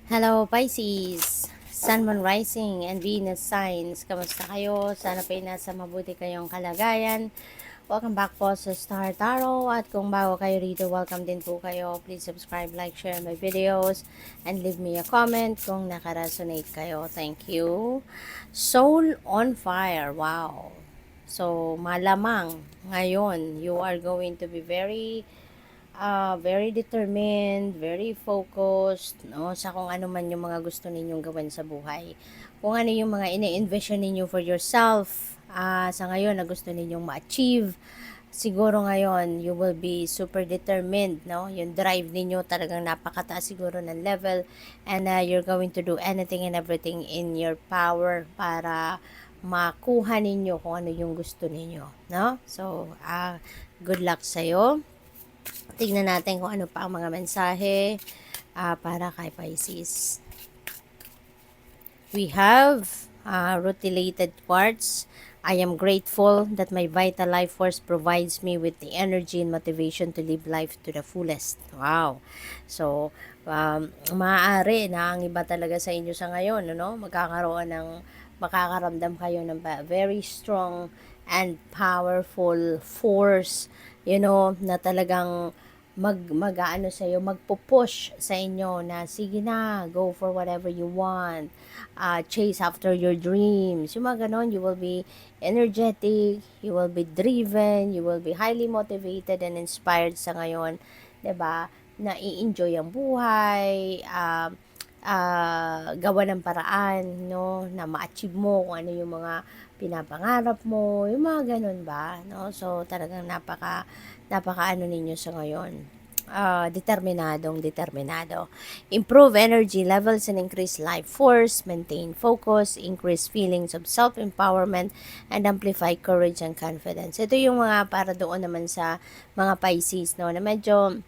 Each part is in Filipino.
Hello Pisces, Sun, Moon, Rising, and Venus signs. Kamusta kayo? Sana po nasa mabuti kayong kalagayan. Welcome back po sa Star Tarot. At kung bago kayo rito, welcome din po kayo. Please subscribe, like, share my videos, and leave me a comment kung nakaresonate kayo. Thank you. Soul on fire. Wow. So, malamang ngayon, you are going to be very determined, very focused, no, sa kung ano man yung mga gusto ninyong gawin sa buhay. Kung ano yung mga ini-envision ninyo for yourself, sa ngayon na gusto ninyong ma-achieve, siguro ngayon, you will be super determined, no? Yung drive ninyo talagang napakataas siguro ng level, and you're going to do anything and everything in your power para makuha ninyo kung ano yung gusto ninyo, no? So, good luck sa'yo. Tignan natin kung ano pa ang mga mensahe para kay Pisces. We have rutilated quartz. I am grateful that my vital life force provides me with the energy and motivation to live life to the fullest. Wow. So, maaari na ang iba talaga sa inyo sa ngayon, ano? Makakaramdam kayo ng very strong and powerful force, na talagang mag-aano sa iyo, magpo-push sa inyo na sige na, go for whatever you want. Chase after your dreams. Yung mga ganon, you will be energetic, you will be driven, you will be highly motivated and inspired sa ngayon, 'di ba? Na i-enjoy ang buhay, gawa ng paraan, no, na ma-achieve mo kung ano yung mga pinapangarap mo, yung mga ganun ba, no? So talagang napaka ano ninyo sa ngayon. Determinado. Improve energy levels and increase life force, maintain focus, increase feelings of self-empowerment, and amplify courage and confidence. Ito yung mga para doon naman sa mga Pisces, no, na medyo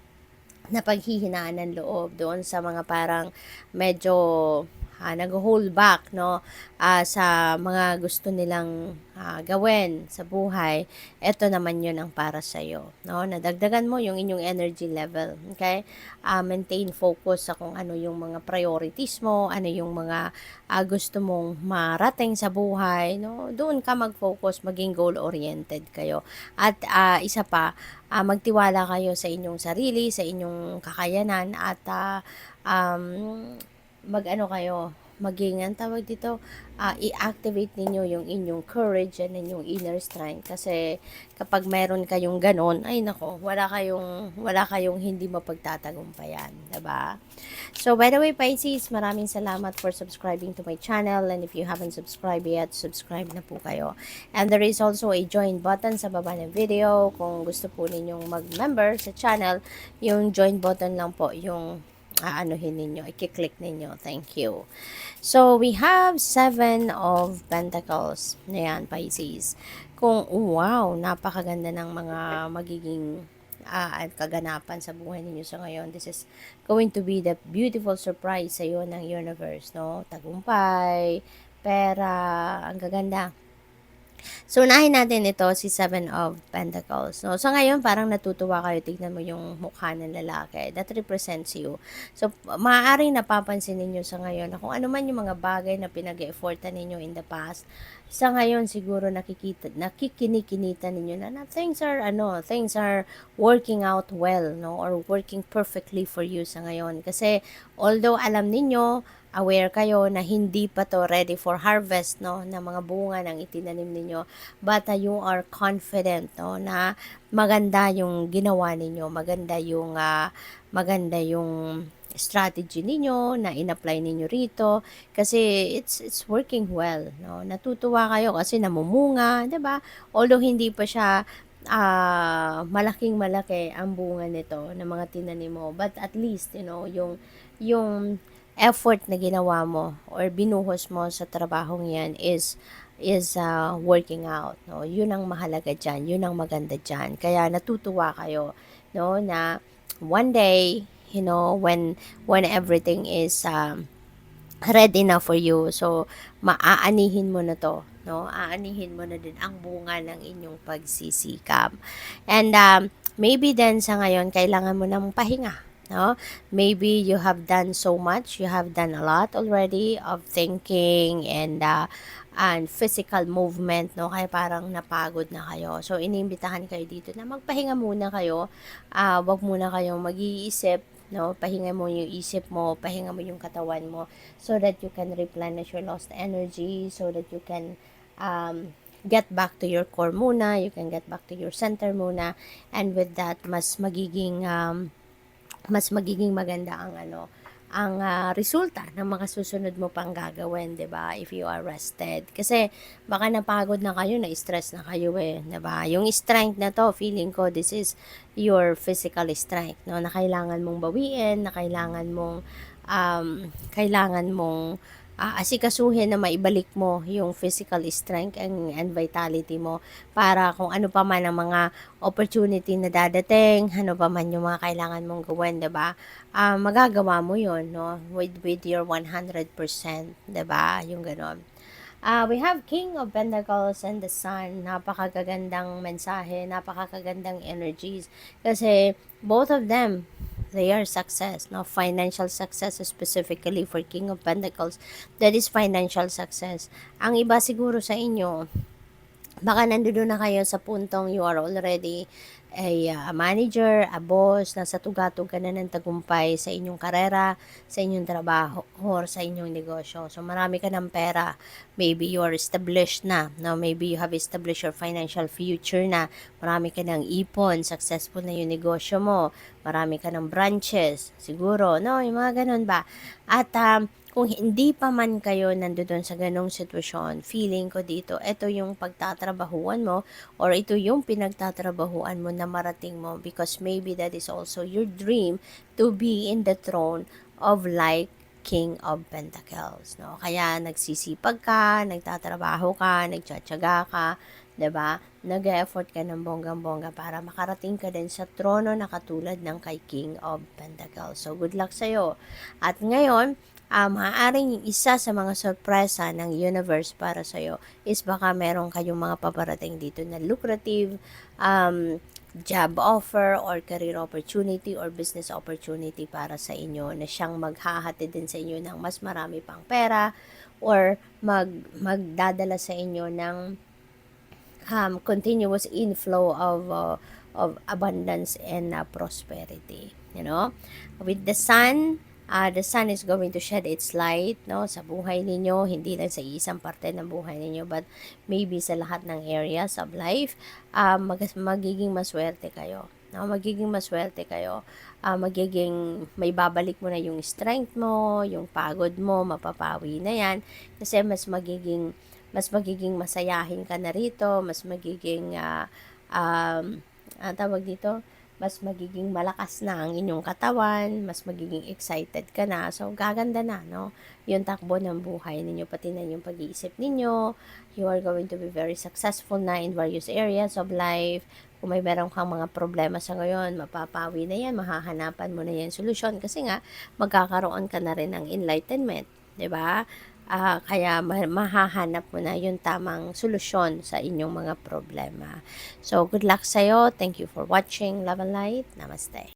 napaghihinaan ng loob doon sa mga parang medyo nag-hold back, no, sa mga gusto nilang gawin sa buhay. Ito naman yun ang para sa iyo, no? Nadagdagan mo yung inyong energy level, okay? Maintain focus sa kung ano yung mga priorities mo, ano yung mga gusto mong marating sa buhay, no? Doon ka mag-focus, maging goal-oriented kayo. At isa pa, magtiwala kayo sa inyong sarili, sa inyong kakayanan, at mag-ano kayo, maging, ang tawag dito, i-activate ninyo yung inyong courage and inyong inner strength. Kasi kapag meron kayong ganon, ay nako, wala kayong hindi mapagtatagumpayan, diba? So, by the way, Pisces, maraming salamat for subscribing to my channel, and if you haven't subscribed yet, subscribe na po kayo. And there is also a join button sa baba ng video. Kung gusto po ninyong mag-member sa channel, yung join button lang po yung aanuhin ninyo, i-click ninyo. Thank you. So, we have 7 of Pentacles. Ayan, Pisces. Wow, napakaganda ng mga magiging kaganapan sa buhay ninyo sa ngayon. This is going to be the beautiful surprise sa iyo ng universe, no? Tagumpay, pera, ang gaganda. So, unahin natin ito, si Seven of Pentacles. No? So, ngayon, parang natutuwa kayo. Tignan mo yung mukha ng lalaki. That represents you. So, maaaring napapansin ninyo sa ngayon na kung ano man yung mga bagay na pinag-effortan ninyo in the past, sa ngayon, siguro nakikinikinita ninyo na things are working out well, no? Or working perfectly for you sa ngayon. Kasi, although alam ninyo, aware kayo na hindi pa to ready for harvest, no, na mga bunga ng itinanim ninyo, but you are confident, no, na maganda yung ginawa ninyo, maganda yung strategy ninyo na in-apply ninyo rito, kasi it's working well, no. Natutuwa kayo kasi namumunga, 'di ba? Although hindi pa siya malaking malaki ang bunga nito ng mga tinanim mo, but at least, yung effort na ginawa mo or binuhos mo sa trabahong yan is working out, no? Yun ang mahalaga diyan, yun ang maganda diyan. Kaya natutuwa kayo, no, na one day, when everything is ready na for you, so maaanihin mo na to, no? Aanihin mo na din ang bunga ng inyong pagsisikap. And maybe then sa ngayon kailangan mo ng pahinga, no? Maybe you have done so much, you have done a lot already of thinking and physical movement, no? Kaya parang napagod na kayo. So, iniimbitahan kayo dito na magpahinga muna kayo. Wag muna kayong mag-iisip, no? Pahinga mo yung isip mo, pahinga mo yung katawan mo so that you can replenish your lost energy, so that you can get back to your core muna, you can get back to your center muna, and with that, mas magiging maganda ang resulta ng mga susunod mo pang gagawin, 'di ba? If you are rested. Kasi baka napagod na kayo, na-stress na kayo 'di ba? Yung strength na to, feeling ko this is your physical strength, no? Na kailangan mong bawiin, na kailangan mong asikasuhin na maibalik mo yung physical strength and vitality mo para kung ano pa man ang mga opportunity na dadating, ano pa man yung mga kailangan mong gawin, 'di ba? Magagawa mo 'yon, no? With your 100%, 'di ba? Yung gano'n. We have King of Pentacles and the Sun. Napakagandang mensahe, napakagandang energies. Kasi both of them, they are success. No? Financial success specifically for King of Pentacles. That is financial success. Ang iba siguro sa inyo, baka nandoon na kayo sa puntong you are already a manager, a boss, nasa tugatog ka na ng tagumpay sa inyong karera, sa inyong trabaho, or sa inyong negosyo. So, marami ka ng pera. Maybe you are established na. No? Maybe you have established your financial future na. Marami ka ng ipon, successful na yung negosyo mo. Marami ka ng branches, siguro. No? Yung mga ganun ba? At, kung hindi pa man kayo nandoon sa ganong sitwasyon, feeling ko dito, ito yung pagtatrabahuan mo or ito yung pinagtatrabahuan mo na marating mo because maybe that is also your dream to be in the throne of like King of Pentacles, no? Kaya nagsisipag ka, nagtatrabaho ka, nagtsatsaga ka, 'di ba? Nag-e-effort ka ng bonggang-bongga para makarating ka din sa trono na katulad ng kay King of Pentacles. So good luck sa iyo. At ngayon, maaaring isa sa mga sorpresa ng universe para sa iyo is baka meron kayong mga paparating dito na lucrative job offer or career opportunity or business opportunity para sa inyo na siyang maghahatid din sa inyo ng mas marami pang pera or magdadala sa inyo ng continuous inflow of abundance and prosperity, with the sun is going to shed its light, no, sa buhay ninyo, hindi lang sa isang parte ng buhay ninyo, but maybe sa lahat ng areas of life. Magiging maswerte kayo, no? Magiging maswerte kayo. May babalik mo na yung strength mo, yung pagod mo, mapapawi na yan, kasi mas magiging masayahin ka na rito, mas magiging tawag dito, mas magiging malakas na ang inyong katawan, mas magiging excited ka na. So, gaganda na, no? Yung takbo ng buhay ninyo, pati na yung pag-iisip ninyo. You are going to be very successful na in various areas of life. Kung may meron kang mga problema sa ngayon, mapapawi na yan, mahahanapan mo na yan solusyon. Kasi nga, magkakaroon ka na rin ng enlightenment, 'di ba? Kaya mahahanap mo na yung tamang solusyon sa inyong mga problema. So, good luck sa'yo. Thank you for watching. Love and light. Namaste.